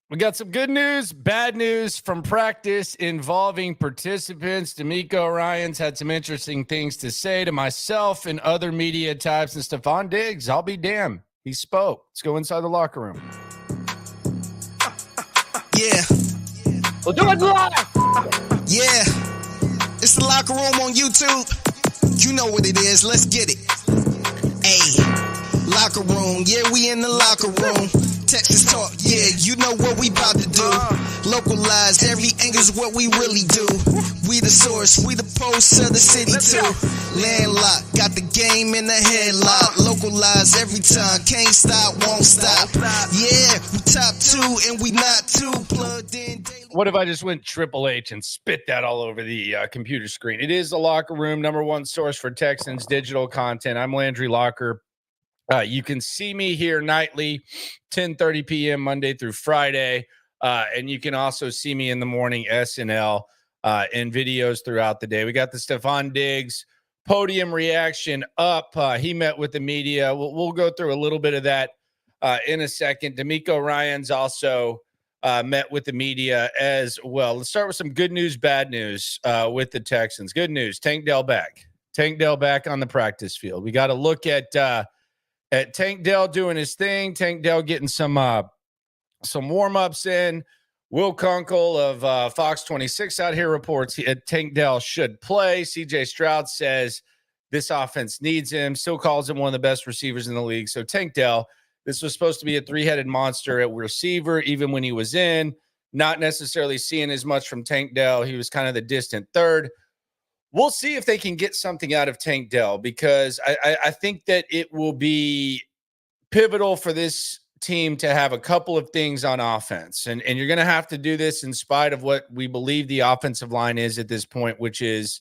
We got some good news, bad news from practice involving participants. D'Amico Ryans had some interesting things to say to myself and other media types. And Stefon Diggs, I'll be damned, he spoke. Let's go inside the locker room. Yeah. We'll do it live. Yeah. It's the locker room on YouTube. You know what it is. Let's get it. Hey, locker room. Yeah, we in the locker room. Texas talk, yeah, you know what we about to do. Localize, every angle's what we really do. We the source, we the pulse of the city too. Landlocked, got the game in the headlock. Localize every time, can't stop, won't stop. Yeah, we top two and we not too plugged in. What if I just went Triple H and spit that all over the computer screen? It is the locker room, number one source for Texans digital content. I'm Landry Locker. You can see me here nightly, 10:30 p.m. Monday through Friday. And you can also see me in the morning, SNL, in videos throughout the day. We got the Stefon Diggs podium reaction up. He met with the media. We'll go through a little bit of that in a second. D'Amico Ryans also met with the media as well. Let's start with some good news, bad news with the Texans. Good news, Tank Dell back. Tank Dell back on the practice field. We got to look at Tank Dell doing his thing. Tank Dell getting some warm-ups in. Will Kunkel of Fox 26 out here reports Tank Dell should play. CJ Stroud says this offense needs him. Still calls him one of the best receivers in the league. So Tank Dell, this was supposed to be a three-headed monster at receiver, even when he was in. Not necessarily seeing as much from Tank Dell. He was kind of the distant third. We'll see if they can get something out of Tank Dell, because I think that it will be pivotal for this team to have a couple of things on offense. And you're going to have to do this in spite of what we believe the offensive line is at this point, which is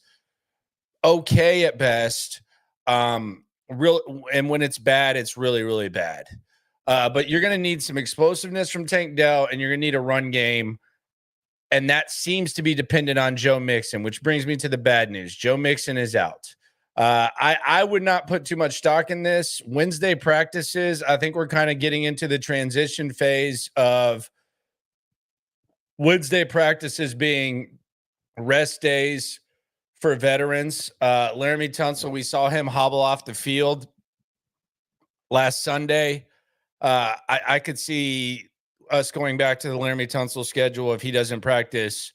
okay at best. And when it's bad, it's really, really bad. But you're going to need some explosiveness from Tank Dell, and you're going to need a run game. And that seems to be dependent on Joe Mixon, which brings me to the bad news. Joe Mixon is out. I would not put too much stock in this. Wednesday practices, I think we're kind of getting into the transition phase of Wednesday practices being rest days for veterans. Laramie Tunsil, we saw him hobble off the field last Sunday. I could see us going back to the Laramie Tunsil schedule if he doesn't practice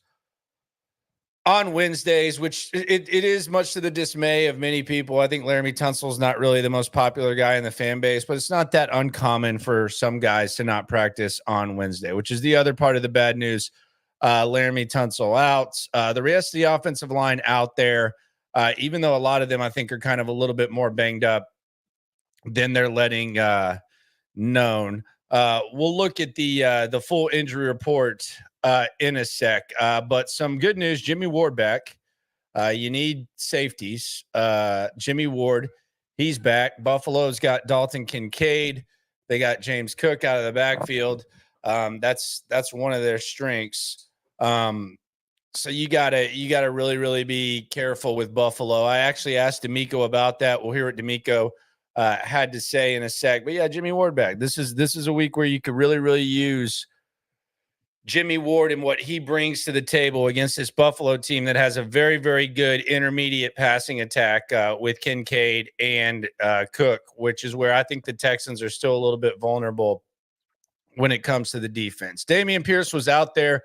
on Wednesdays, which it is much to the dismay of many people. I think Laramie Tunsil is not really the most popular guy in the fan base, but it's not that uncommon for some guys to not practice on Wednesday, which is the other part of the bad news. Laramie Tunsil out. The rest of the offensive line out there, even though a lot of them I think are kind of a little bit more banged up than they're letting known. We'll look at the full injury report in a sec. But some good news, Jimmy Ward back. You need safeties. Jimmy Ward, he's back. Buffalo's got Dalton Kincaid. They got James Cook out of the backfield. That's one of their strengths. So you gotta really, really be careful with Buffalo. I actually asked D'Amico about that. We'll hear what D'Amico had to say in a sec. But yeah, Jimmy Ward back. This is a week where you could really, really use Jimmy Ward and what he brings to the table against this Buffalo team that has a very, very good intermediate passing attack with Kincaid and Cook, which is where I think the Texans are still a little bit vulnerable when it comes to the defense. Dameon Pierce was out there.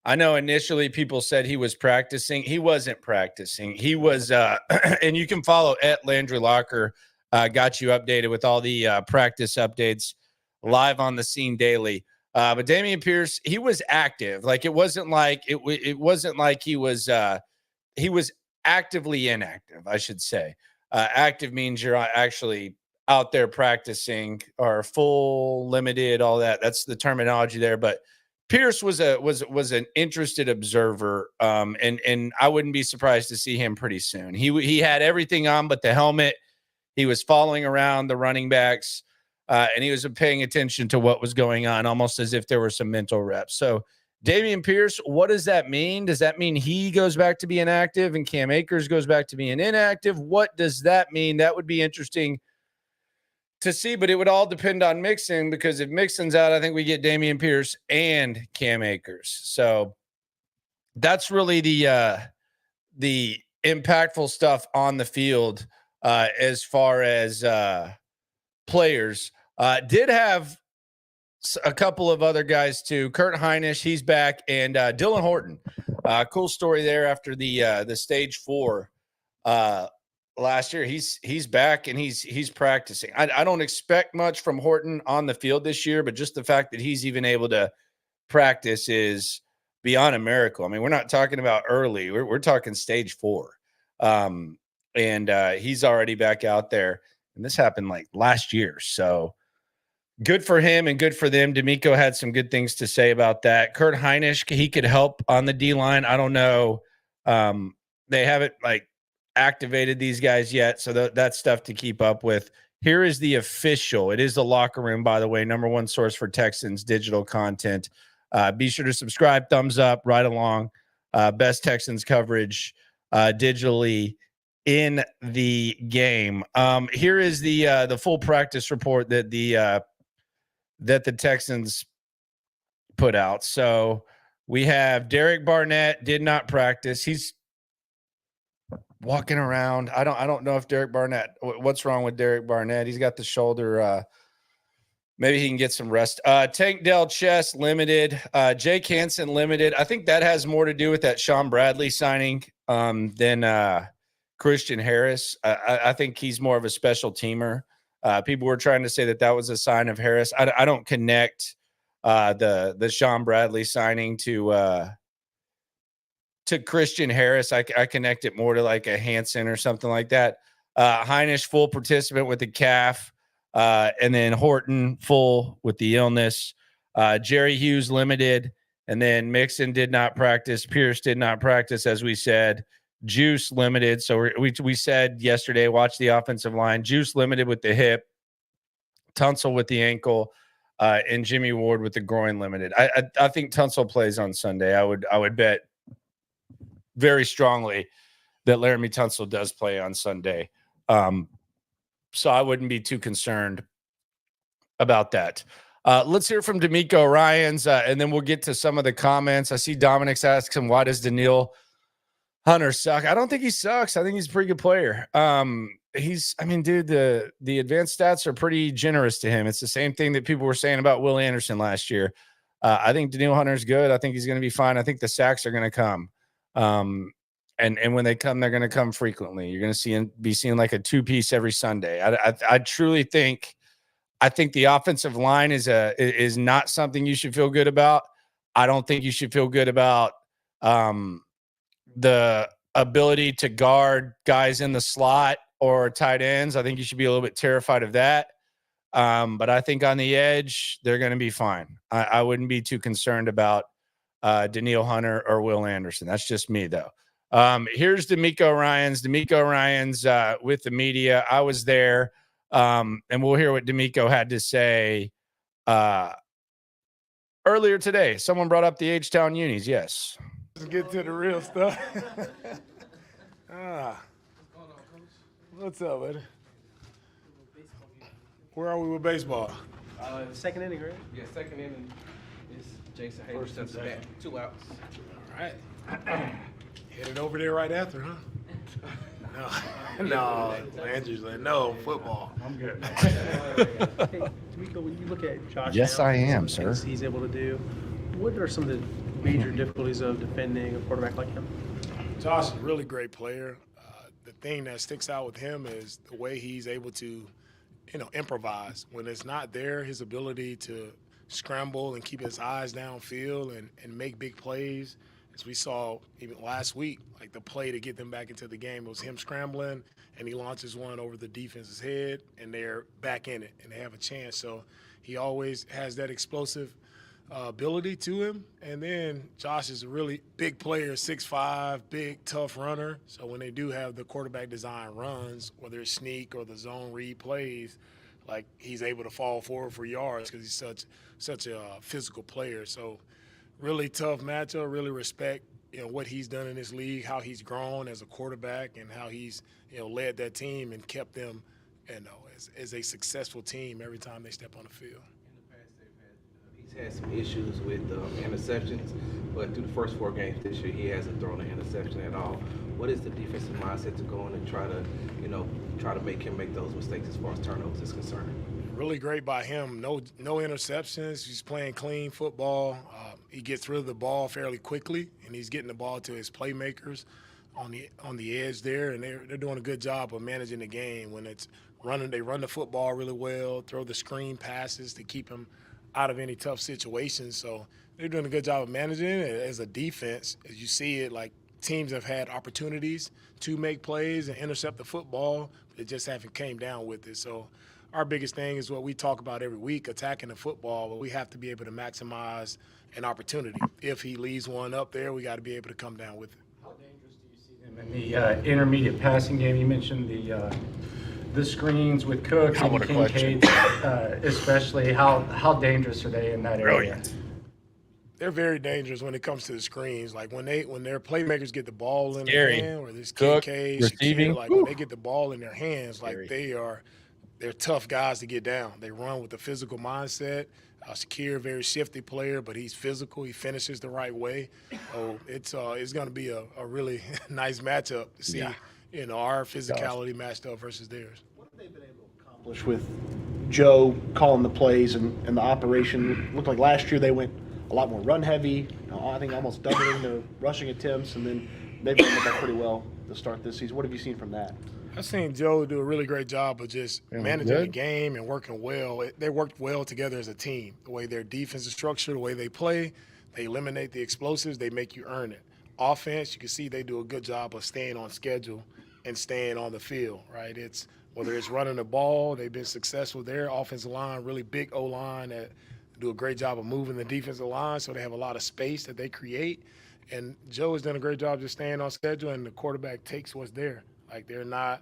I know initially people said he was practicing. He wasn't practicing. He was, and you can follow at Landry Locker, got you updated with all the practice updates live on the scene daily. But Dameon Pierce, he was active. Like it wasn't like he was actively inactive, I should say. Active means you're actually out there practicing or full, limited, all that. That's the terminology there. But Pierce was an interested observer, and I wouldn't be surprised to see him pretty soon. He had everything on but the helmet. He was following around the running backs, and he was paying attention to what was going on, almost as if there were some mental reps. So Dameon Pierce, what does that mean? Does that mean he goes back to being active and Cam Akers goes back to being inactive? What does that mean? That would be interesting to see, but it would all depend on Mixon, because if Mixon's out, I think we get Dameon Pierce and Cam Akers. So that's really the impactful stuff on the field as far as players. Did have a couple of other guys too. Kurt Heinisch, he's back, and Dylan Horton. Cool story there after the stage 4 last year. He's back and he's practicing. I don't expect much from Horton on the field this year, but just the fact that he's even able to practice is beyond a miracle. I mean, we're not talking about early. We're talking stage 4. And he's already back out there. And this happened like last year. So good for him and good for them. D'Amico had some good things to say about that. Kurt Heinisch, he could help on the D-line. I don't know. They haven't activated these guys yet, so that's stuff to keep up with. Here is the official. It is the Locker Room, by the way, #1 source for Texans digital content. Be sure to subscribe, thumbs up, right along. Best Texans coverage digitally in the game. Here is the full practice report that the Texans put out. So we have Derek Barnett did not practice. He's walking around. I don't know if Derek Barnett, what's wrong with Derek Barnett? He's got the shoulder. Maybe he can get some rest. Tank Dell chest limited. Jake Hansen limited. I think that has more to do with that Sean Bradley signing than Christian Harris. I think he's more of a special teamer. People were trying to say that was a sign of Harris. I don't connect the Sean Bradley signing to Christian Harris. I connect it more to like a Hansen or something like that. Heinisch full participant with the calf, and then Horton full with the illness. Jerry Hughes limited, and then Mixon did not practice. Pierce did not practice, as we said. Juice limited. So we said yesterday, watch the offensive line. Juice limited with the hip, Tunsil with the ankle, and Jimmy Ward with the groin limited. I think Tunsil plays on Sunday. I would bet very strongly that Laramie Tunsil does play on Sunday. So I wouldn't be too concerned about that. Let's hear from D'Amico Ryans, and then we'll get to some of the comments. I see Dominic's asking, why does Daniil Hunter suck? I don't think he sucks. I think he's a pretty good player. Dude, the advanced stats are pretty generous to him. It's the same thing that people were saying about Will Anderson last year. I think Daniil Hunter's good. I think he's going to be fine. I think the sacks are going to come. And when they come, they're going to come frequently. You're going to be seeing like a 2-piece every Sunday. I truly think, the offensive line is not something you should feel good about. I don't think you should feel good about the ability to guard guys in the slot or tight ends. I think you should be a little bit terrified of that. But I think on the edge, they're going to be fine. I wouldn't be too concerned about Daniil Hunter or Will Anderson. That's just me, though. Here's D'Amico Ryans. D'Amico Ryans with the media. I was there, and we'll hear what D'Amico had to say earlier today. Someone brought up the H-Town unis. Yes. Let's get to the real stuff. What's up, buddy? Where are we with baseball? Second inning, right? Yeah, second inning is Jason Hayes steps back, 2 outs. All right. Headed over there right after, huh? No, Landry's like, no, football. I'm good. Hey, Nico, when you look at Josh Yes, Allen, I am, and sir. he's able to do. What are some of the major difficulties of defending a quarterback like him? Josh is a really great player. The thing that sticks out with him is the way he's able to, improvise. When it's not there, his ability to scramble and keep his eyes downfield and make big plays. As we saw even last week, like the play to get them back into the game was him scrambling, and he launches one over the defense's head, and they're back in it, and they have a chance. So he always has that explosive ability to him. And then Josh is a really big player, 6'5", big, tough runner. So when they do have the quarterback design runs, whether it's sneak or the zone read plays, like he's able to fall forward for yards because he's such a physical player. So really tough matchup, really respect what he's done in this league, how he's grown as a quarterback, and how he's led that team and kept them as a successful team every time they step on the field. In the past, he's had some issues with interceptions, but through the first 4 games this year, he hasn't thrown an interception at all. What is the defensive mindset to go in and try to make him make those mistakes as far as turnovers is concerned? Really great by him. No interceptions. He's playing clean football. He gets rid of the ball fairly quickly, and he's getting the ball to his playmakers on the edge there, and they're doing a good job of managing the game. When it's running, they run the football really well, throw the screen passes to keep him out of any tough situations. So they're doing a good job of managing it. As a defense, as you see it, like teams have had opportunities to make plays and intercept the football, but they just haven't came down with it. So our biggest thing is what we talk about every week, attacking the football, but we have to be able to maximize an opportunity. If he leaves one up there, we got to be able to come down with it. How dangerous do you see them in the intermediate passing game? You mentioned the screens with Cooks and Kincaid, especially. How dangerous are they in that area? They're very dangerous when it comes to the screens. Like when their playmakers get the ball in Scary. their hand, or this Cook, Kincaid, receiving. Shakir, like when they get the ball in their hands, like Scary. they're tough guys to get down. They run with a physical mindset. Shakir, very shifty player, but he's physical. He finishes the right way. So it's going to be a really nice matchup to see, our physicality matched up versus theirs. What have they been able to accomplish with Joe calling the plays and the operation? It looked like last year they went a lot more run heavy. I think almost doubling the rushing attempts, and then they've done that pretty well to start this season. What have you seen from that? I've seen Joe do a really great job of just managing the game and working well. They worked well together as a team. The way their defense is structured, the way they play, they eliminate the explosives, they make you earn it. Offense, you can see they do a good job of staying on schedule and staying on the field, right? Whether it's running the ball, they've been successful there. Offensive line, really big O-line that do a great job of moving the defensive line, so they have a lot of space that they create. And Joe has done a great job just staying on schedule, and the quarterback takes what's there. Like they're not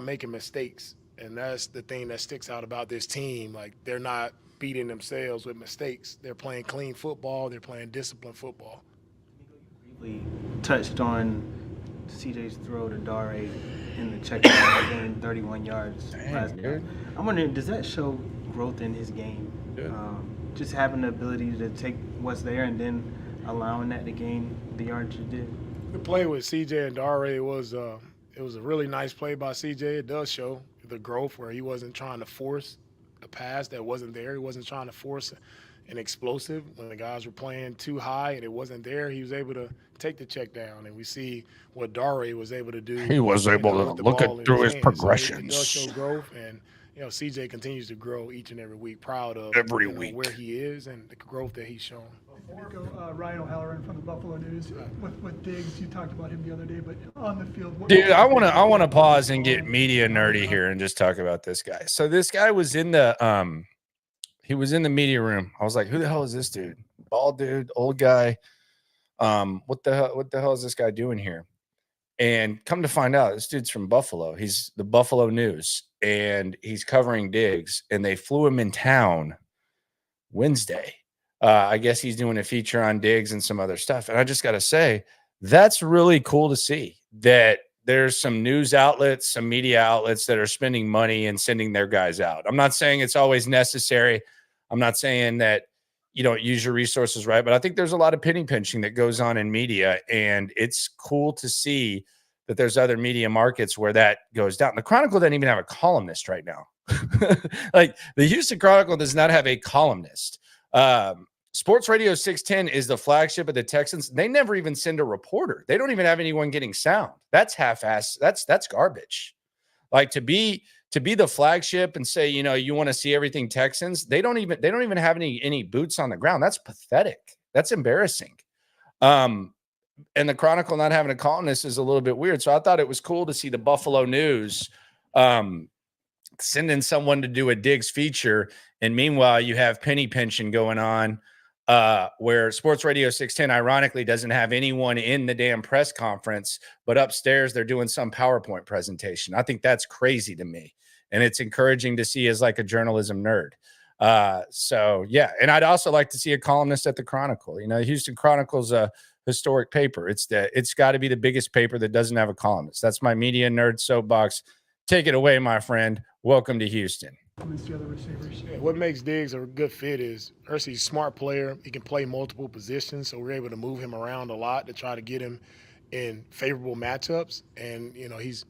making mistakes, and that's the thing that sticks out about this team. Like they're not beating themselves with mistakes. They're playing clean football. They're playing disciplined football. Nico, you briefly touched on CJ's throw to Dare in the check down, gain 31 yards last game. I'm wondering, does that show growth in his game? Just having the ability to take what's there and then allowing that to gain the yards you did. The play with CJ and Dare was it was a really nice play by CJ. It does show the growth where he wasn't trying to force a pass that wasn't there. He wasn't trying to force an explosive when the guys were playing too high and it wasn't there. He was able to take the check down, and we see what Dare was able to do. He was able to look through his progressions. So it does show growth, and CJ continues to grow each and every week. Proud of week where he is and the growth that he's shown. Nico, Ryan O'Halloran from the Buffalo News. With Diggs, you talked about him the other day, but on the field. Dude, I want to pause and get media nerdy here and just talk about this guy. So this guy was in the media room. I was like, who the hell is this dude? Bald dude, old guy. What the hell is this guy doing here? And come to find out, this dude's from Buffalo. He's the Buffalo News, and he's covering Diggs, and they flew him in town Wednesday. I guess he's doing a feature on Diggs and some other stuff. And I just got to say, that's really cool to see that there's some news outlets, some media outlets that are spending money and sending their guys out. I'm not saying it's always necessary. I'm not saying that you don't use your resources right, but I think there's a lot of penny pinching that goes on in media, and it's cool to see that there's other media markets where that goes down. The Chronicle doesn't even have a columnist right now. Like the Houston Chronicle does not have a columnist. Sports Radio 610 is the flagship of the Texans. They never even send a reporter. They don't even have anyone getting sound. That's half-ass. That's garbage. Like to be the flagship and say, you want to see everything Texans. They don't even have any boots on the ground. That's pathetic. That's embarrassing. And the Chronicle not having a columnist is a little bit weird. So I thought it was cool to see the Buffalo News sending someone to do a Diggs feature. And meanwhile, you have penny pinching going on where Sports Radio 610 ironically doesn't have anyone in the damn press conference, but upstairs they're doing some PowerPoint presentation. I think that's crazy to me. And it's encouraging to see as like a journalism nerd. So yeah. And I'd also like to see a columnist at the Chronicle. The Houston Chronicle's a historic paper. It's got to be the biggest paper that doesn't have a columnist. That's my media nerd soapbox. Take it away, my friend. welcome to Houston. Amongst the other receivers. Yeah, what makes Diggs a good fit is, first, he's a smart player. He can play multiple positions, so we're able to move him around a lot to try to get him in favorable matchups. And, he's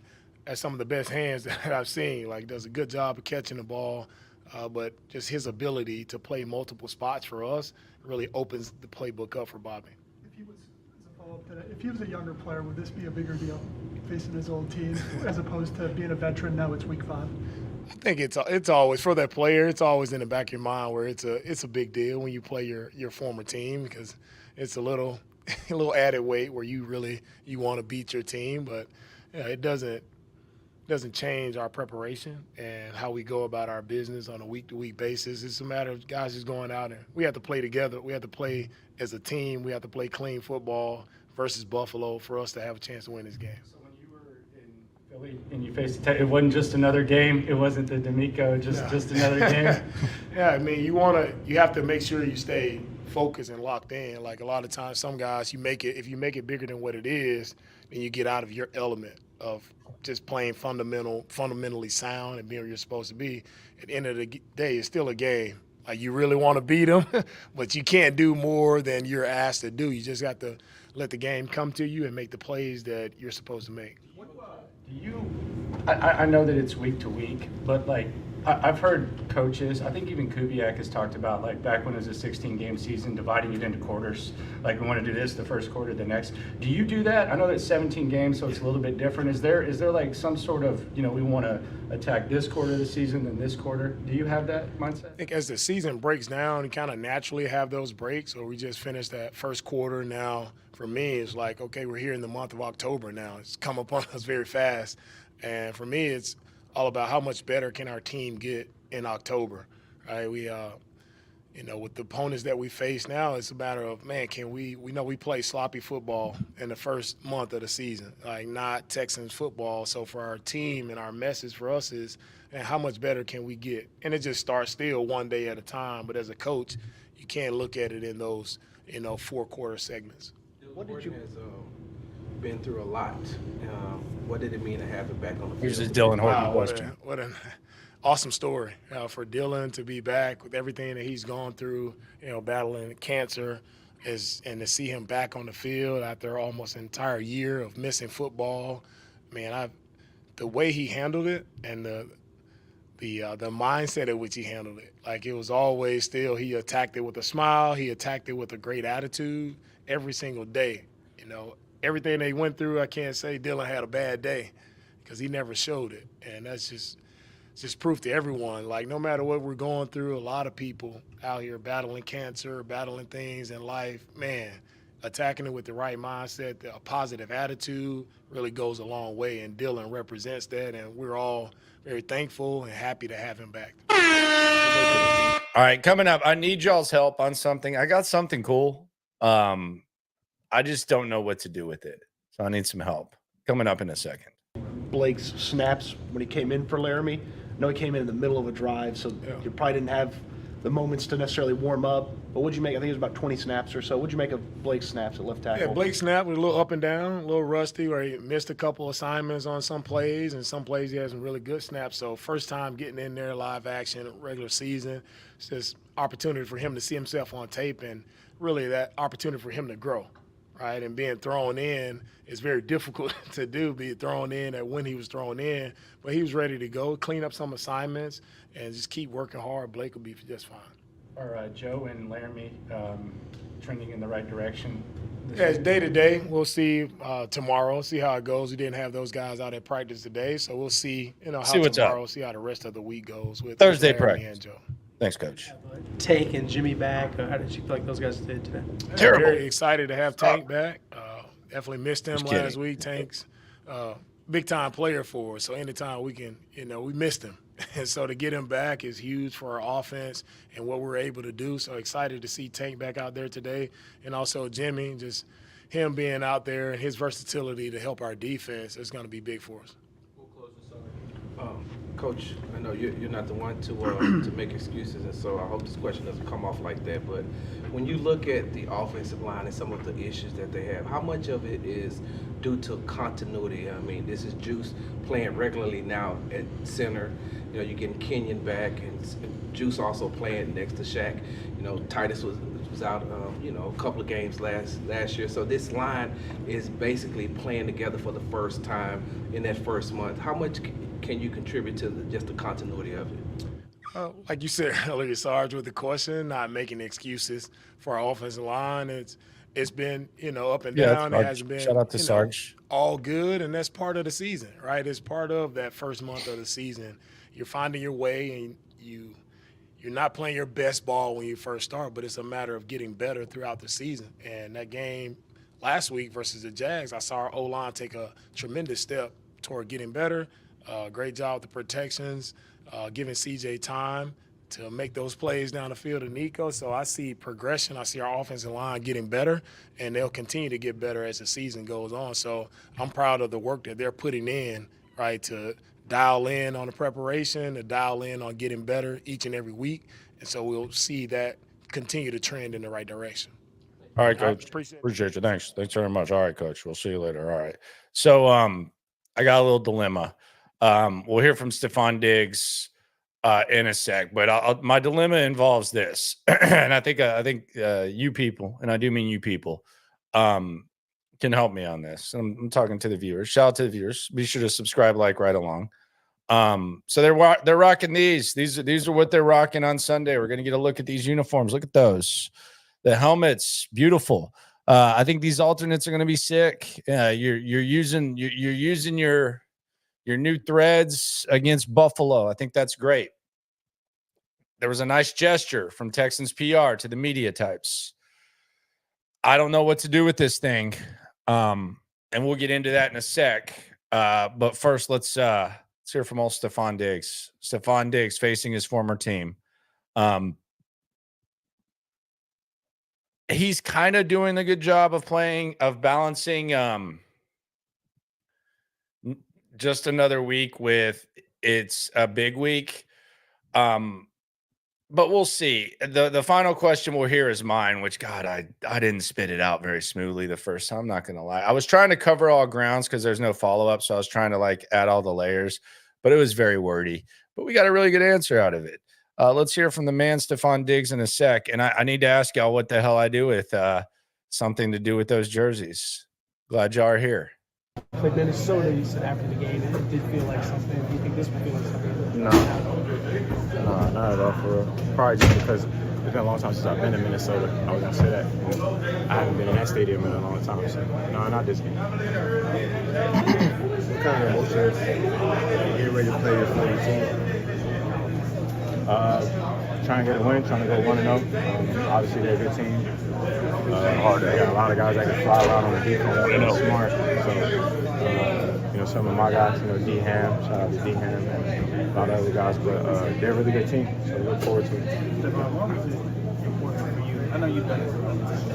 has some of the best hands that I've seen. Like, does a good job of catching the ball, but just his ability to play multiple spots for us really opens the playbook up for Bobby. If he was, as a follow-up to that, if he was a younger player, would this be a bigger deal facing his old team as opposed to being a veteran? Now it's week 5. I think it's always, for that player, it's always in the back of your mind where it's a big deal when you play your former team, because it's a little added weight where you want to beat your team, but it doesn't change our preparation and how we go about our business on a week-to-week basis. It's a matter of guys just going out and we have to play together. We have to play as a team. We have to play clean football versus Buffalo for us to have a chance to win this game. So when you were in Philly and you faced it wasn't just another game. It wasn't the Nico, just another game. Yeah, I mean, you have to make sure you stay focused and locked in. Like, a lot of times, some guys, if you make it bigger than what it is, then you get out of your element of just playing fundamentally sound and being where you're supposed to be. At the end of the day, it's still a game. Like, you really want to beat them, but you can't do more than you're asked to do. You just got to let the game come to you and make the plays that you're supposed to make. I know that it's week to week, but like I've heard coaches, I think even Kubiak has talked about, like, back when it was a 16-game season, dividing it into quarters. Like, we want to do this the first quarter, the next. Do you do that? I know it's 17 games, so it's a little bit different. Is there like some sort of, we want to attack this quarter of the season than this quarter? Do you have that mindset? I think as the season breaks down, you kind of naturally have those breaks. Or we just finished that first quarter. Now, for me, it's like, okay, we're here in the month of October now. It's come upon us very fast. And for me, it's all about how much better can our team get in October, right? We, with the opponents that we face now, it's a matter of, man, we know we play sloppy football in the first month of the season, like not Texans football. So for our team and our message for us is, and how much better can we get? And it just starts still one day at a time. But as a coach, you can't look at it in those, 4-quarter segments. What did you been through a lot? What did it mean to have him back on the field? Here's a Dylan Horton Wow, question. What an awesome story for Dylan to be back with everything that he's gone through, battling cancer, and to see him back on the field after almost an entire year of missing football. Man, the way he handled it and the mindset at which he handled it, like, it was always still, he attacked it with a smile, he attacked it with a great attitude every single day. Everything they went through, I can't say Dylan had a bad day, because he never showed it. And that's just proof to everyone. Like, no matter what we're going through, a lot of people out here battling cancer, battling things in life, man, attacking it with the right mindset, a positive attitude really goes a long way. And Dylan represents that, and we're all very thankful and happy to have him back. All right, coming up, I need y'all's help on something. I got something cool. I just don't know what to do with it. So I need some help. Coming up in a second. Blake's snaps when he came in for Laramie. I know he came in the middle of a drive, so you probably didn't have the moments to necessarily warm up. But what'd you make? I think it was about 20 snaps or so. What'd you make of Blake's snaps at left tackle? Yeah, Blake's snap was a little up and down, a little rusty, where he missed a couple assignments on some plays, and some plays he had some really good snaps. So first time getting in there, live action, regular season, it's just opportunity for him to see himself on tape, and really that opportunity for him to grow. Right, and being thrown in is very difficult to do, be thrown in at when he was thrown in. But he was ready to go, clean up some assignments, and just keep working hard. Blake will be just fine. Are Joe and Laramie trending in the right direction? Yeah, it's day to day. We'll see tomorrow, see how it goes. We didn't have those guys out at practice today, so we'll see, how tomorrow, see how the rest of the week goes with Thursday Laramie practice. and Joe. Thanks, Coach. Tank and Jimmy back. How did you feel like those guys did today? Terrible. Very excited to have Tank back. Definitely missed him last week. Tank's big-time player for us, so anytime we can, we missed him. And so to get him back is huge for our offense and what we're able to do. So excited to see Tank back out there today. And also Jimmy, just him being out there and his versatility to help our defense is going to be big for us. We'll close this out. Coach, I know you're not the one to to make excuses, and so I hope this question doesn't come off like that. But when you look at the offensive line and some of the issues that they have, how much of it is due to continuity? I mean, this is Juice playing regularly now at center. You know, you're getting Kenyon back, and Juice also playing next to Shaq. You know, Titus was out, you know, a couple of games last year. So this line is basically playing together for the first time in that first month. How much can you contribute to just the continuity of it? Like you said earlier, Sarge, with the question, not making excuses for our offensive line. It's been, you know, up and down. It hasn't been, shout out to Sarge. All good, and that's part of the season, right? It's part of that first month of the season. You're finding your way, and you're not playing your best ball when you first start, but it's a matter of getting better throughout the season. And that game last week versus the Jags, I saw our O-line take a tremendous step toward getting better. Great job with the protections, giving CJ time to make those plays down the field to Nico. So I see progression. I see our offensive line getting better, and they'll continue to get better as the season goes on. So I'm proud of the work that they're putting in, right, to dial in on the preparation, to dial in on getting better each and every week. And so we'll see that continue to trend in the right direction. All right, Coach. Appreciate you. Thanks very much. All right, Coach. We'll see you later. All right. So I got a little dilemma. We'll hear from Stefon Diggs in a sec, but my dilemma involves this, and I think you people, and I do mean you people, can help me on this. I'm talking to the viewers. Shout out to the viewers. Be sure to subscribe, like, right along. So they're rocking these. These are what they're rocking on Sunday. We're gonna get a look at these uniforms. Look at those. The helmets, beautiful. I think these alternates are gonna be sick. You're using your new threads against Buffalo. I think that's great. There was a nice gesture from Texans PR to the media types. I don't know what to do with this thing. And we'll get into that in a sec. But first, let's hear from old Stefon Diggs. Stefon Diggs facing his former team. He's kind of doing a good job of balancing just another week with it's a big week. But we'll see. The final question we'll hear is mine, which, God, I didn't spit it out very smoothly the first time. I'm not going to lie. I was trying to cover all grounds because there's no follow-up, so I was trying to, add all the layers. But it was very wordy. But we got a really good answer out of it. Let's hear from the man, Stefon Diggs, in a sec. And I need to ask y'all what the hell I do with something to do with those jerseys. Glad y'all are here. But Minnesota, you said after the game, it did feel like something. Do you think this would feel like something? No, not at all, for real. Probably just because it's been a long time since I've been to Minnesota. I was going to say that. I haven't been in that stadium in a long time, so no, not this game. What kind of emotions getting ready to play your former team? Trying to get a win, trying to go 1-0. Obviously, they're a good team. They got a lot of guys that can fly around on the defense. They're smart. So, some of my guys, D-Ham, shout out to D-Ham, and a lot of other guys, but they're a really good team. So we look forward to it. Why was it important for you? I know you've done this a long time too.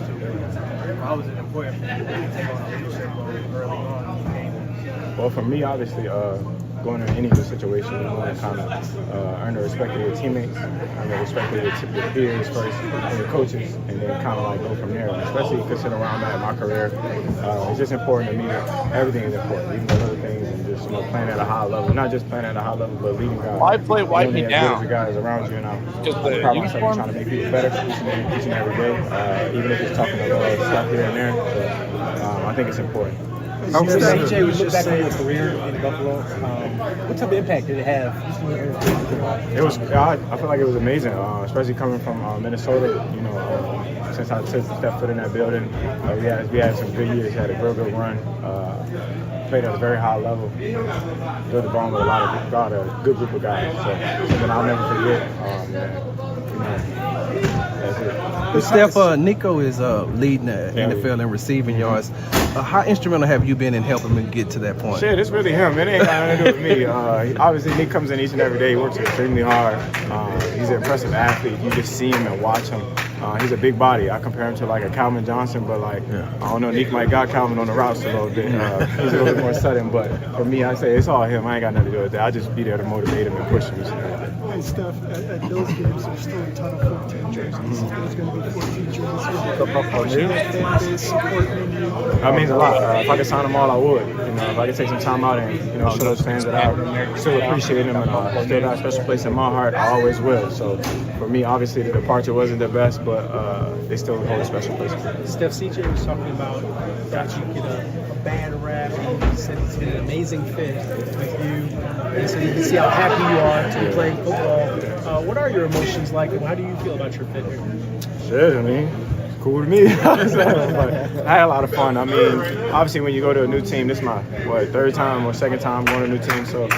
Why was it important for you to take on a leadership role early on in the game? Well, for me, obviously, going into any good situation, you want to kind of earn the respect of your teammates, earn the respect of your peers first, and your coaches, and then kind of go from there. Especially considering where I'm at in my career, it's just important to me. Everything is important, even the little things, and just playing at a high level. Not just playing at a high level, but leading guys. Wipe me down. The guys around you, and I'm Just proud of myself trying to make people better each and every day, even if it's talking a little stuff here and there. But I think it's important. CJ, we look back on your career in Buffalo. What type of impact did it have? It was. I feel like it was amazing, especially coming from Minnesota. Since I stepped foot in that building, we had some good years. Had a real good run. Played at a very high level. Built the ball with a good group of guys. So something I'll never forget. That's it. Steph, Nico is leading the NFL in receiving yards. How instrumental have you been in helping him get to that point? Shit, it's really him. It ain't got nothing to do with me. Obviously, Nick comes in each and every day. He works extremely hard. He's an impressive athlete. You just see him and watch him. He's a big body. I compare him to like a Calvin Johnson, but like I don't know, Nick might got Calvin on the routes a little bit. He's a little bit more sudden, but for me, I say it's all him. I ain't got nothing to do with that. I just be there to motivate him and push him. Hey, Steph, at those games, there's still a ton of 14 jerseys. There's going to be 14 jerseys. That means a lot. If I could sign them all, I would. If I could take some time out and show those fans that I still appreciate them and still got a special place in my heart, I always will. So for me, obviously, the departure wasn't the best, but they still hold a special place. Steph, CJ was talking about got you get a bad rap, and he said it's been an amazing fit with you. And so you can see how happy you are to be playing football. What are your emotions like, and how do you feel about your fit here? Shit, I mean, it's cool to me. But I had a lot of fun. I mean, obviously when you go to a new team, this is my third time or second time going to a new team, so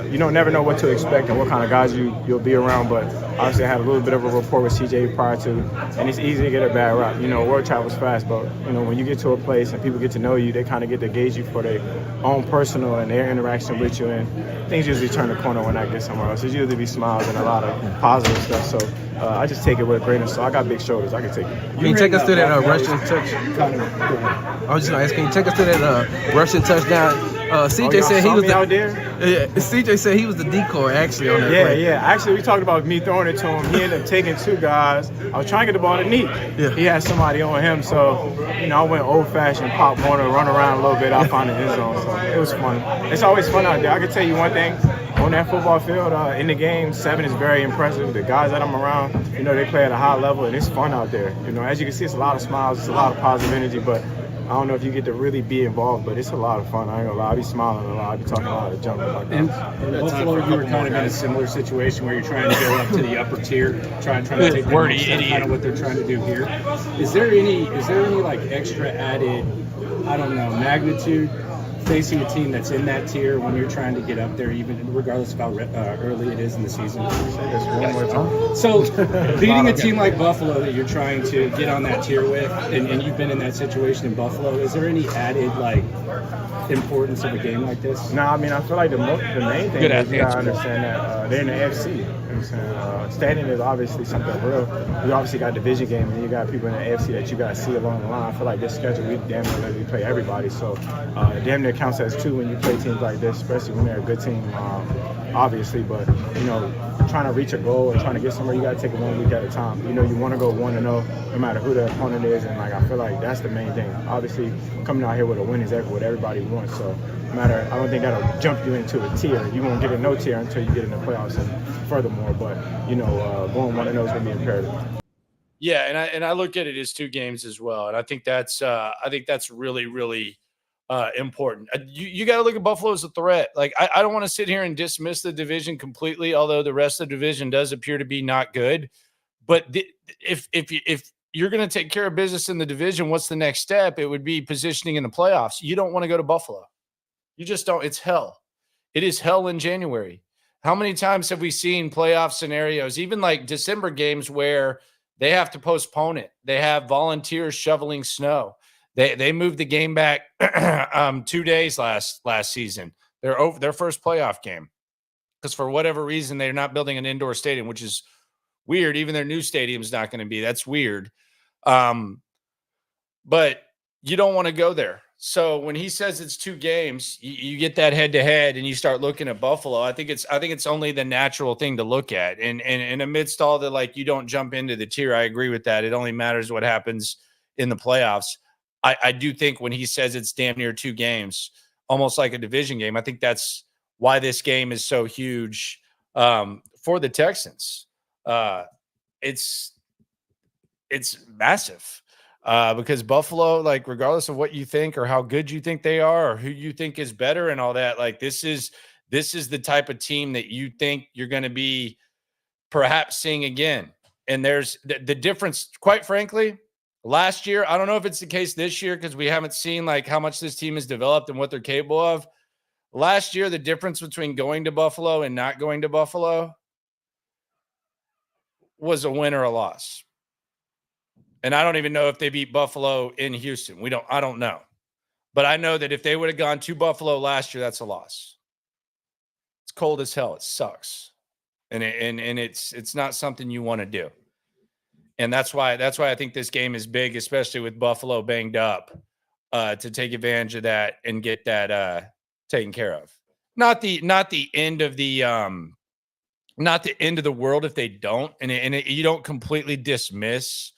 you don't never know what to expect and what kind of guys you'll be around. But obviously I had a little bit of a rapport with CJ prior to, and it's easy to get a bad rap. World travels fast, but when you get to a place and people get to know you, they kind of get to gauge you for their own personal and their interaction with you, and things usually turn the corner when I get somewhere else. It's usually be smiles and a lot of positive stuff. So I just take it with a grain of salt. I got big shoulders. I can take it. Can you take us through that Russian touch? I was just going to ask, can you take us through that Russian touchdown? CJ said he was out there. Yeah, CJ said he was the decoy actually on that play. Yeah. Actually, we talked about me throwing it to him. He ended up taking two guys. I was trying to get the ball to Neat. Yeah. He had somebody on him, so I went old-fashioned, pop one, run around a little bit. I found the end zone, so it was fun. It's always fun out there. I can tell you one thing. On that football field, in the game, 7 is very impressive. The guys that I'm around, they play at a high level, and it's fun out there. As you can see, it's a lot of smiles, it's a lot of positive energy, but I don't know if you get to really be involved, but it's a lot of fun. I ain't gonna lie, I be smiling a lot. I be talking a lot of junk. In Buffalo, you were kind of in a similar situation where you're trying to go up to the upper tier, trying to take the next step, kind of what they're trying to do here. Is there any like extra added, I don't know, magnitude facing a team that's in that tier when you're trying to get up there, even regardless of how early it is in the season? One more time. So beating a team like Buffalo that you're trying to get on that tier with, and you've been in that situation in Buffalo, is there any added importance of a game like this? No, I mean, I feel like the main thing is you gotta understand that they're in the AFC. Standing is obviously something real. You obviously got division game, and you got people in the AFC that you got to see along the line. I feel like this schedule, we damn near literally play everybody. So damn near counts as 2 when you play teams like this, especially when they're a good team, obviously. But, trying to reach a goal or trying to get somewhere, you got to take it 1 week at a time. You want to go 1-0 no matter who the opponent is, and I feel like that's the main thing. Obviously, coming out here with a win is what everybody wants. So I don't think that'll jump you into a tier. You won't get a no tier until you get in the playoffs and furthermore. But going 1-0 is going to be imperative. Yeah, and I look at it as 2 games as well, and I think that's really, really important. You got to look at Buffalo as a threat. Like I don't want to sit here and dismiss the division completely, although the rest of the division does appear to be not good. But if you're going to take care of business in the division, what's the next step? It would be positioning in the playoffs. You don't want to go to Buffalo. You just don't. It's hell. It is hell in January. How many times have we seen playoff scenarios, even like December games, where they have to postpone it? They have volunteers shoveling snow. They moved the game back 2 days last season. Their first playoff game, because for whatever reason they're not building an indoor stadium, which is weird. Even their new stadium's not going to be. That's weird. But you don't want to go there. So when he says it's 2 games, you get that head to head, and you start looking at Buffalo. I think it's only the natural thing to look at. And amidst all the you don't jump into the tier. I agree with that. It only matters what happens in the playoffs. I do think when he says it's damn near 2 games, almost like a division game, I think that's why this game is so huge for the Texans. It's massive. Because Buffalo, regardless of what you think or how good you think they are or who you think is better and all that, this is the type of team that you think you're going to be perhaps seeing again. And there's the difference, quite frankly, last year. I don't know if it's the case this year because we haven't seen how much this team has developed and what they're capable of. Last year, the difference between going to Buffalo and not going to Buffalo was a win or a loss. And I don't even know if they beat Buffalo in Houston. I don't know. But I know that if they would have gone to Buffalo last year, that's a loss. It's cold as hell. It sucks. And it's not something you want to do. And that's why I think this game is big, especially with Buffalo banged up, to take advantage of that and get that taken care of. Not the end of the not the end of the world if they don't, you don't completely dismiss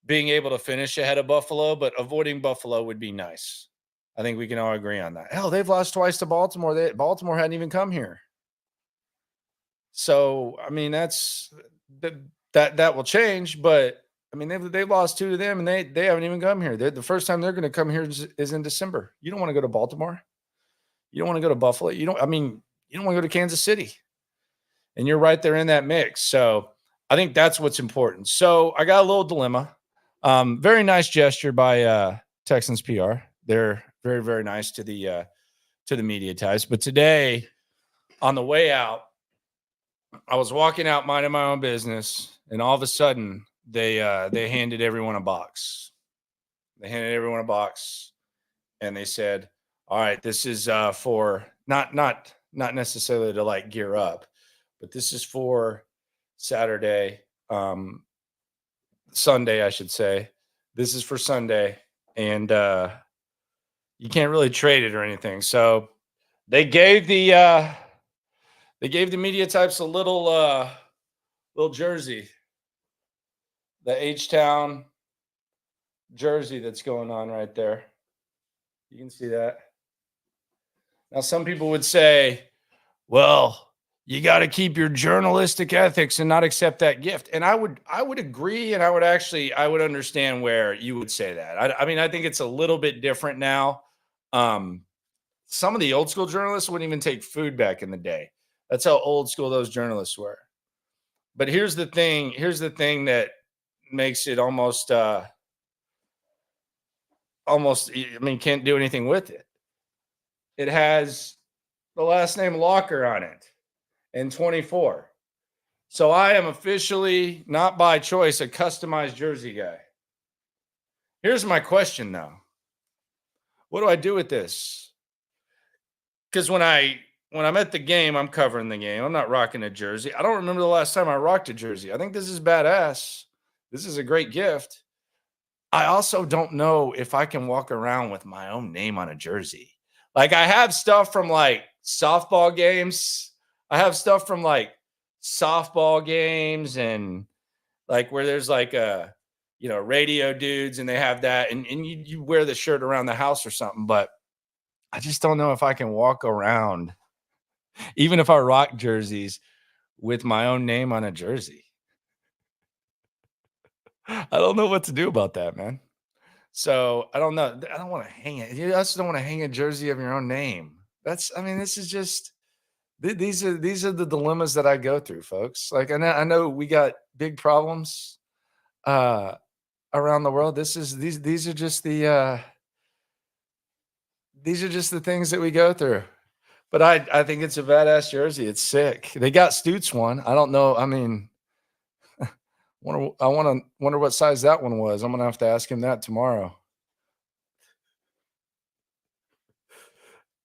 being able to finish ahead of Buffalo, but avoiding Buffalo would be nice. I think we can all agree on that. Hell, they've lost twice to Baltimore. Baltimore hadn't even come here. So, I mean, that will change, but I mean, they lost 2 to them, and they haven't even come here. The first time they're going to come here is in December. You don't want to go to Baltimore. You don't want to go to Buffalo. You don't want to go to Kansas City. And you're right there in that mix. So I think that's what's important. So I got a little dilemma. Very nice gesture by Texans PR. They're very, very nice to the media types. But today, on the way out, I was walking out minding my own business, and all of a sudden they handed everyone a box. They handed everyone a box, and they said, "All right, this is for not necessarily to like gear up, but this is for Saturday, Sunday, I should say. This is for Sunday, and you can't really trade it or anything." So they gave the media types a little jersey, the H-Town jersey that's going on right there. You can see that. Now, some people would say, well, you got to keep your journalistic ethics and not accept that gift. And I would agree, and I would understand where you would say that. I mean, I think it's a little bit different now. Some of the old school journalists wouldn't even take food back in the day. That's how old school those journalists were. But here's the thing that makes it almost, I mean, can't do anything with it. It has the last name Locker on it and 24. So I am officially, not by choice, a customized jersey guy. Here's my question, though. What do I do with this? Because when I'm at the game, I'm covering the game. I'm not rocking a jersey. I don't remember the last time I rocked a jersey. I think this is badass. This is a great gift. I also don't know if I can walk around with my own name on a jersey. Like, I have stuff from like softball games. I have stuff from like softball games and like where there's like radio dudes and they have that and you wear the shirt around the house or something, but I just don't know if I can walk around, even if I rock jerseys, with my own name on a jersey. I don't know what to do about that, man. So I don't know. I don't want to hang it. You also don't want to hang a jersey of your own name. This is just, these are the dilemmas that I go through, folks. Like, I know we got big problems around the world. These are just the things that we go through. But I think it's a badass jersey. It's sick. They got Stoots one. I don't know. I mean, I wonder what size that one was. I'm gonna have to ask him that tomorrow.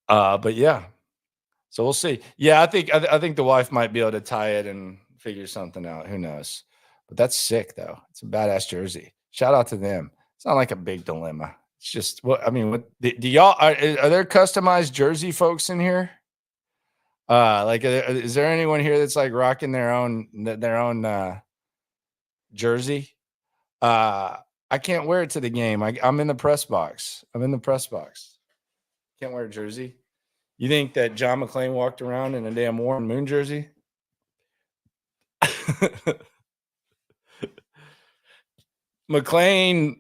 But yeah. So we'll see. Yeah, I think the wife might be able to tie it and figure something out. Who knows? But that's sick, though. It's a badass jersey. Shout out to them. It's not like a big dilemma. It's just do y'all are there customized jersey folks in here? Is there anyone here that's like rocking their own jersey? I can't wear it to the game. I'm in the press box. Can't wear a jersey. You think that John McClain walked around in a damn Warren Moon jersey? McClain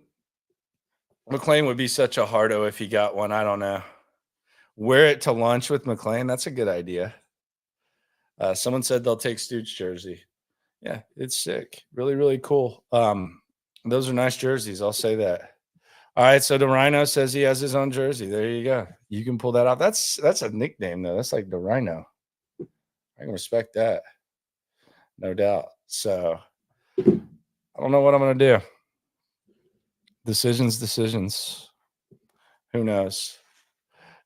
would be such a hardo if he got one. I don't know. Wear it to lunch with McClain. That's a good idea. Someone said they'll take Stoots jersey. Yeah, it's sick. Really, really cool. Those are nice jerseys. I'll say that. All right, so the Rhino says he has his own jersey. There you go. You can pull that off. That's a nickname, though. That's like the Rhino. I can respect that. No doubt. So I don't know what I'm going to do. Decisions. Who knows?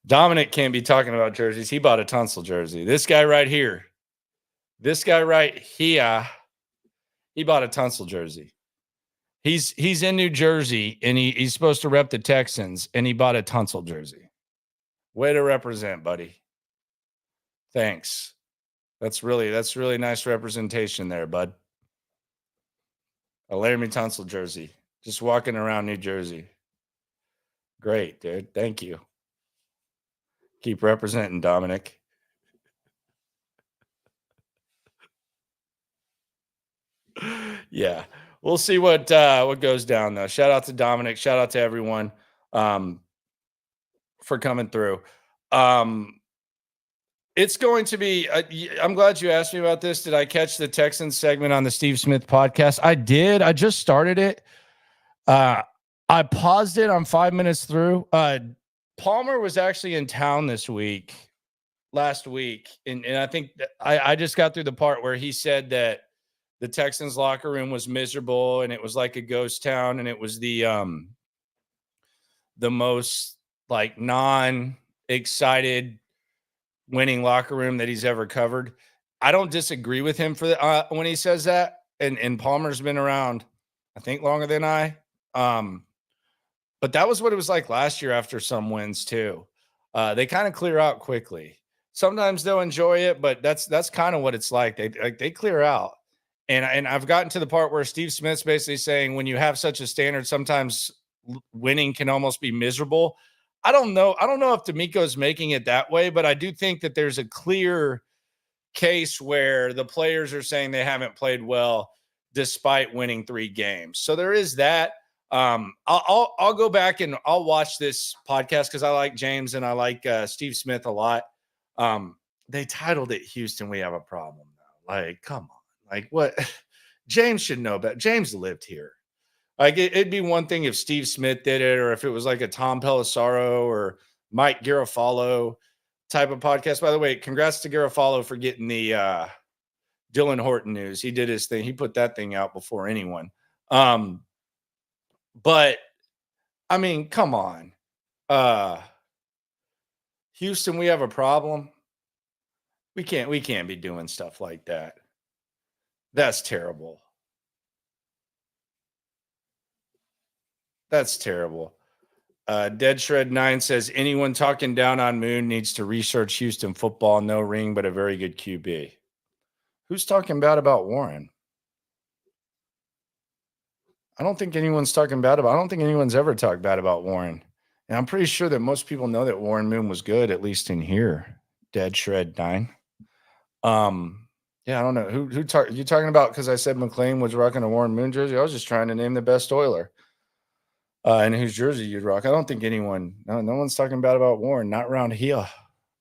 Dominic can't be talking about jerseys. He bought a Tunsil jersey. This guy right here. He bought a Tunsil jersey. He's in New Jersey, and he's supposed to rep the Texans, and he bought a Tunsil jersey. Way to represent, buddy. Thanks. That's really nice representation there, bud. A Landry Tunsil jersey. Just walking around New Jersey. Great, dude. Thank you. Keep representing, Dominic. Yeah. We'll see what goes down, though. Shout out to Dominic. Shout out to everyone for coming through. It's going to be I'm glad you asked me about this. Did I catch the Texans segment on the Steve Smith podcast? I did. I just started it. I paused it. I'm 5 minutes through. Palmer was actually in town last week. And I think I just got through the part where he said that the Texans locker room was miserable and it was like a ghost town. And it was the most like non-excited winning locker room that he's ever covered. I don't disagree with him for when he says that. And Palmer's been around, I think, longer than I. But that was what it was like last year after some wins too. They kind of clear out quickly. Sometimes they'll enjoy it, but that's kind of what it's like. They clear out. And I've gotten to the part where Steve Smith's basically saying when you have such a standard, sometimes winning can almost be miserable. I don't know if D'Amico's making it that way, but I do think that there's a clear case where the players are saying they haven't played well despite winning 3 games. So there is that. I'll go back and I'll watch this podcast because I like James and I like Steve Smith a lot. They titled it Houston, We Have a Problem Now. Like, come on. Like, what? James should know better. James lived here. Like, it'd be one thing if Steve Smith did it, or if it was like a Tom Pelissaro or Mike Garofalo type of podcast. By the way, congrats to Garofalo for getting the Dylan Horton news. He did his thing. He put that thing out before anyone. But I mean, come on. Houston, we have a problem. We can't be doing stuff like that. That's terrible. That's terrible. Dead Shred 9 says anyone talking down on Moon needs to research Houston football. No ring, but a very good QB. Who's talking bad about Warren? I don't think anyone's ever talked bad about Warren. And I'm pretty sure that most people know that Warren Moon was good, at least in here. Dead Shred 9. Yeah, I don't know. Who you talking about? Because I said McLean was rocking a Warren Moon jersey. I was just trying to name the best Oiler. And whose jersey you'd rock. I don't think no one's talking bad about Warren. Not around here. I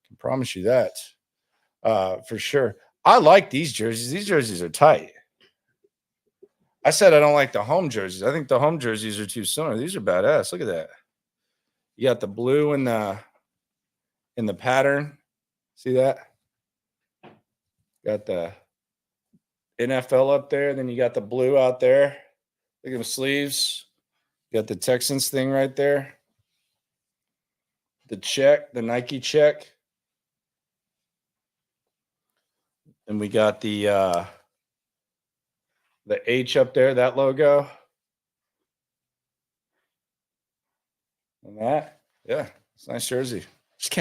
can promise you that. For sure. I like these jerseys. These jerseys are tight. I said I don't like the home jerseys. I think the home jerseys are too similar. These are badass. Look at that. You got the blue in the pattern. See that? Got the NFL up there. Then you got the blue out there. Look at the sleeves. You got the Texans thing right there. The check, the Nike check. And we got the H up there, that logo. And that, yeah, it's a nice jersey. Just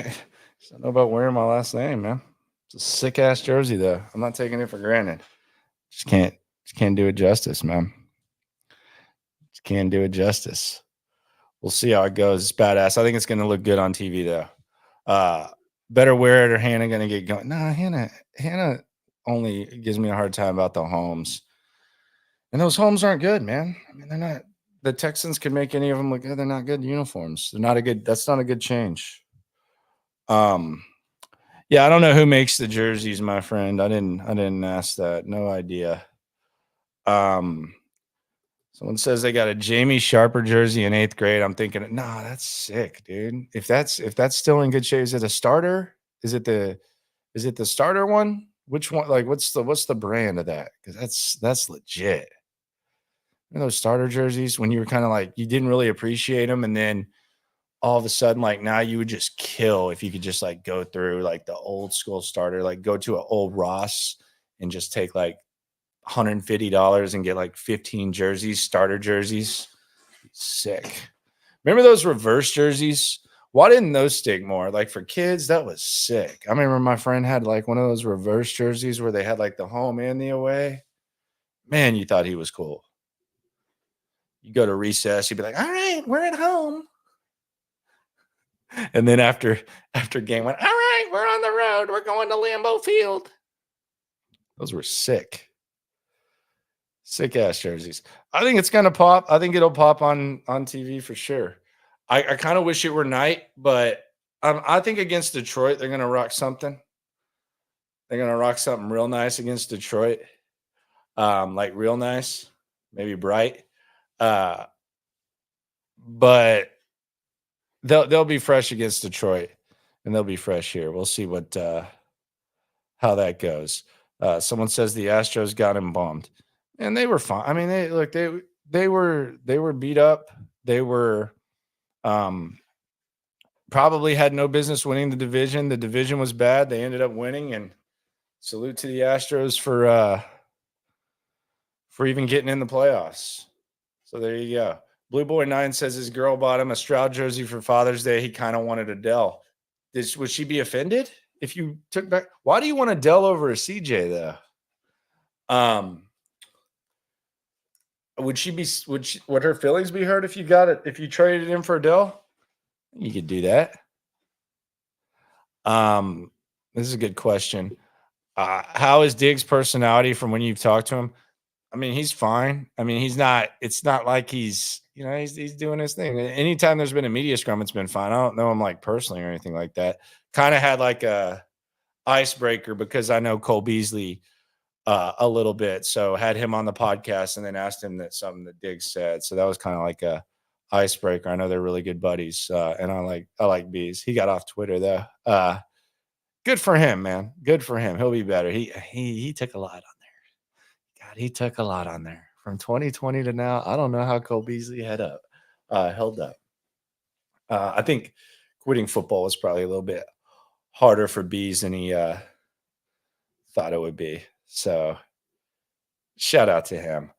don't know about wearing my last name, man. It's a sick ass jersey, though. I'm not taking it for granted. Just can't do it justice, man. Just can't do it justice. We'll see how it goes. It's badass. I think it's going to look good on TV, though. Better wear it, or Hannah going to get going. Nah, Hannah only gives me a hard time about the homes. And those homes aren't good, man. I mean, they're not. The Texans can make any of them look good. They're not good uniforms. That's not a good change. Yeah, I don't know who makes the jerseys, my friend. I didn't ask that. No idea. Someone says they got a Jamie Sharper jersey in 8th grade. I'm thinking, nah, that's sick, dude. If that's still in good shape, is it a starter? Is it the starter one? Which one? Like, what's the brand of that? Because that's legit. those starter jerseys when you were kind of like, you didn't really appreciate them. And then all of a sudden, like now you would just kill if you could just like go through like the old school starter, like go to an old Ross and just take like $150 and get like 15 jerseys, starter jerseys. Sick. Remember those reverse jerseys? Why didn't those stick more? Like for kids, that was sick. I remember my friend had like one of those reverse jerseys where they had like the home and the away. Man, you thought he was cool. You go to recess, you'd be like, all right, we're at home. And then after game one, all right, we're on the road. We're going to Lambeau Field. Those were sick. Sick ass jerseys. I think it's gonna pop. I think it'll pop on TV for sure. I kind of wish it were night, but I think against Detroit, they're gonna rock something. They're gonna rock something real nice against Detroit. Like real nice, maybe bright. But they'll be fresh against Detroit, and they'll be fresh here. We'll see what how that goes. Someone says the Astros got him bombed, and they were fine. I mean, they were beat up. They were probably had no business winning the division. The division was bad. They ended up winning, and salute to the Astros for even getting in the playoffs. So there you go. Blue Boy 9 says his girl bought him a Stroud jersey for Father's Day. He kind of wanted a Dell. Would she be offended if you took back? Why do you want a Dell over a CJ though? Would her feelings be hurt if you got it, if you traded it in for a Dell? You could do that. This is a good question. How is Diggs' personality from when you've talked to him? I mean, he's fine. I mean, it's not like he's doing his thing. Anytime there's been a media scrum, it's been fine. I don't know him like personally or anything like that. Kind of had like a icebreaker because I know Cole Beasley a little bit. So had him on the podcast and then asked him something that Diggs said. So that was kind of like a icebreaker. I know they're really good buddies. And I like Bees. He got off Twitter though. Good for him, man. Good for him. He'll be better. He took a lot on there. God, he took a lot on there. From 2020 to now, I don't know how Cole Beasley held up. I think quitting football was probably a little bit harder for Bees than he thought it would be. So shout out to him.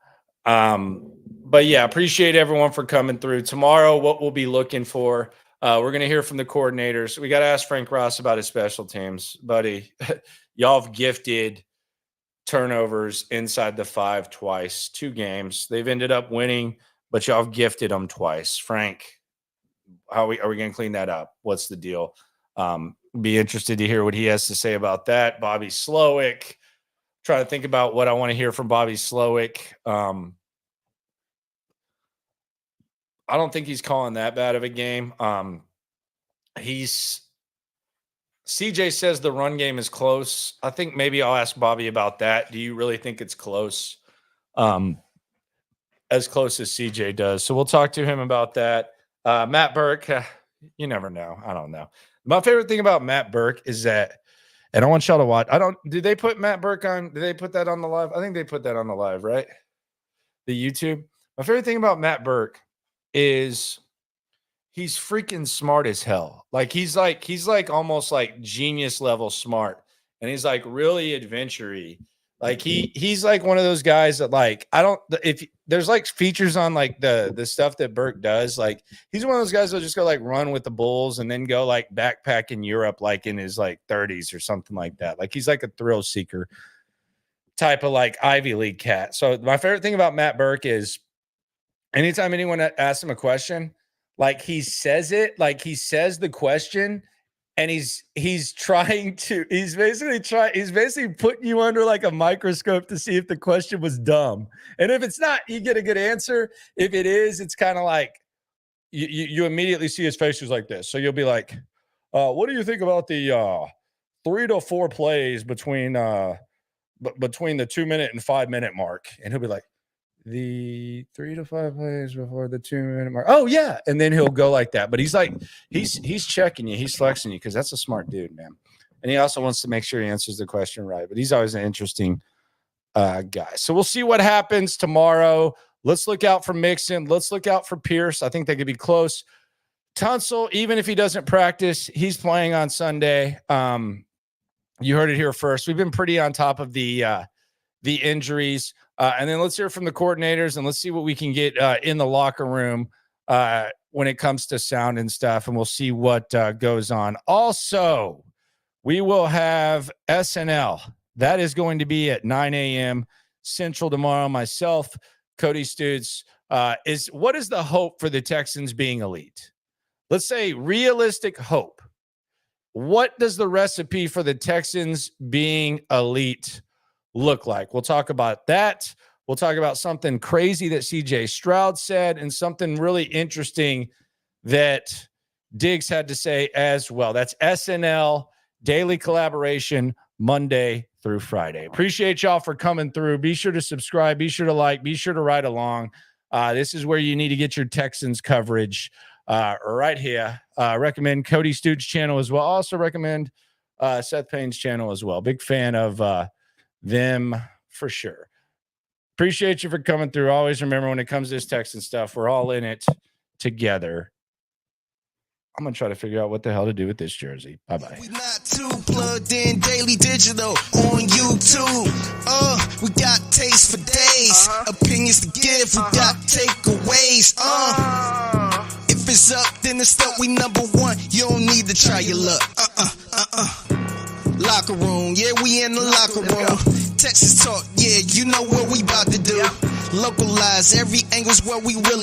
But yeah, appreciate everyone for coming through. Tomorrow, what we'll be looking for, we're going to hear from the coordinators. We got to ask Frank Ross about his special teams. Buddy, y'all have gifted turnovers inside the 5 twice, 2 games. They've ended up winning, but y'all have gifted them twice. Frank, are we going to clean that up? What's the deal? Be interested to hear what he has to say about that. Bobby Slowick. Try to think about what I want to hear from Bobby Slowick. I don't think he's calling that bad of a game. CJ says the run game is close. I think maybe I'll ask Bobby about that. Do you really think it's close? As close as CJ does. So we'll talk to him about that. Matt Burke, you never know. I don't know. My favorite thing about Matt Burke is that, and I want y'all to watch. Did they put Matt Burke on? Did they put that on the live? I think they put that on the live, right? The YouTube. My favorite thing about Matt Burke is he's freaking smart as hell. Like he's like almost like genius level smart. And he's like really adventure-y. Like he's like one of those guys that like, if there's like features on like the stuff that Burke does, like he's one of those guys that'll just go like run with the Bulls and then go like backpack in Europe, like in his like 30s or something like that. Like he's like a thrill seeker type of like Ivy League cat. So my favorite thing about Matt Burke is anytime anyone asks him a question, like he says the question and he's basically putting you under like a microscope to see if the question was dumb. And if it's not, you get a good answer. If it is, it's kind of like you immediately see his face was like this. So you'll be like, what do you think about the 3 to 4 plays between the 2-minute and 5-minute mark? And he'll be like, the 3 to 5 plays before the 2-minute mark. Oh yeah. And then he'll go like that. But he's like, he's checking you. He's flexing you because that's a smart dude, man. And he also wants to make sure he answers the question right. But he's always an interesting guy. So we'll see what happens tomorrow. Let's look out for Mixon. Let's look out for Pierce. I think they could be close. Tunsil, even if he doesn't practice, he's playing on Sunday. You heard it here first. We've been pretty on top of the injuries. And then let's hear from the coordinators, and let's see what we can get in the locker room when it comes to sound and stuff, and we'll see what goes on. Also, we will have SNL. That is going to be at 9 a.m. Central tomorrow. Myself, Cody Stutes. What is the hope for the Texans being elite? Let's say realistic hope. What does the recipe for the Texans being elite look like? We'll talk about that. We'll talk about something crazy that CJ Stroud said and something really interesting that Diggs had to say as well. That's SNL Daily Collaboration, Monday through Friday. Appreciate y'all for coming through. Be sure to subscribe. Be sure to like. Be sure to ride along. This is where you need to get your Texans coverage right here. Recommend Cody Stoots' channel as well. Also recommend Seth Payne's channel as well. Big fan of them for sure. Appreciate you for coming through. Always remember, when it comes to this Texan stuff, we're all in it together. I'm going to try to figure out what the hell to do with this jersey. Bye-bye. We not too plugged in, daily digital on YouTube. We got taste for days, opinions to give, we got takeaways. If it's up, then it's up, we number one. You don't need to try your luck. Locker room, yeah, we in the locker room. Texas talk, yeah, you know what we about to do. Localize, every angle's where we really